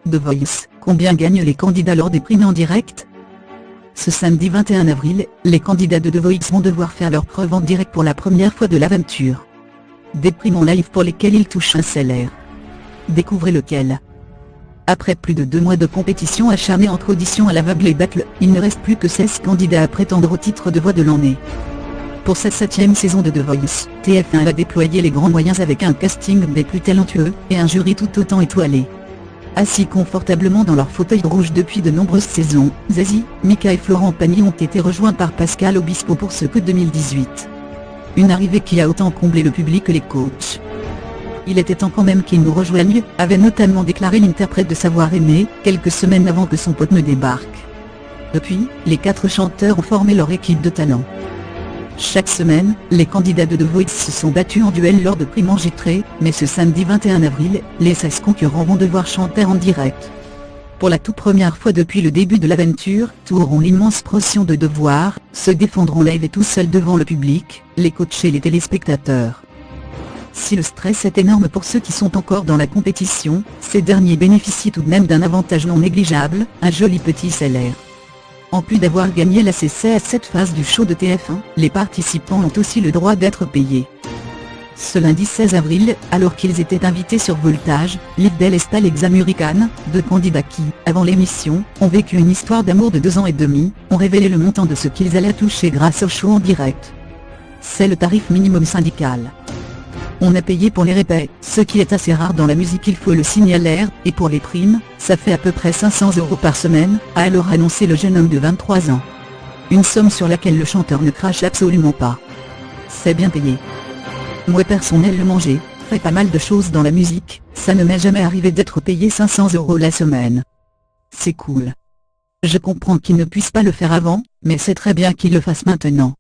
The Voice, combien gagnent les candidats lors des primes en direct? Ce samedi 21 avril, les candidats de The Voice vont devoir faire leur preuve en direct pour la première fois de l'aventure. Des primes en live pour lesquelles ils touchent un salaire. Découvrez lequel. Après plus de 2 mois de compétition acharnée entre auditions à l'aveugle et battle, il ne reste plus que 16 candidats à prétendre au titre de voix de l'année. Pour cette 7e saison de The Voice, TF1 a déployé les grands moyens avec un casting des plus talentueux, et un jury tout autant étoilé. Assis confortablement dans leur fauteuil rouge depuis de nombreuses saisons, Zazie, Mika et Florent Pagny ont été rejoints par Pascal Obispo pour ce coup de 2018. Une arrivée qui a autant comblé le public que les coachs. Il était temps quand même qu'ils nous rejoignent, avait notamment déclaré l'interprète de Savoir Aimer, quelques semaines avant que son pote ne débarque. Depuis, les 4 chanteurs ont formé leur équipe de talent. Chaque semaine, les candidats de The Voice se sont battus en duel lors de primes enregistrées, mais ce samedi 21 avril, les 16 concurrents vont devoir chanter en direct. Pour la toute première fois depuis le début de l'aventure, tous auront l'immense pression de devoir se défendre en live et tout seul devant le public, les coachs et les téléspectateurs. Si le stress est énorme pour ceux qui sont encore dans la compétition, ces derniers bénéficient tout de même d'un avantage non négligeable, un joli petit salaire. En plus d'avoir gagné la CC à cette phase du show de TF1, les participants ont aussi le droit d'être payés. Ce lundi 16 avril, alors qu'ils étaient invités sur Voltage, Lifdel et Alex American, 2 candidats qui, avant l'émission, ont vécu une histoire d'amour de 2 ans et demi, ont révélé le montant de ce qu'ils allaient toucher grâce au show en direct. C'est le tarif minimum syndical. On a payé pour les répètes, ce qui est assez rare dans la musique, il faut le signaler, et pour les primes, ça fait à peu près 500 € par semaine, a alors annoncé le jeune homme de 23 ans. Une somme sur laquelle le chanteur ne crache absolument pas. C'est bien payé. Moi personnellement j'ai fait pas mal de choses dans la musique, ça ne m'est jamais arrivé d'être payé 500 € la semaine. C'est cool. Je comprends qu'il ne puisse pas le faire avant, mais c'est très bien qu'il le fasse maintenant.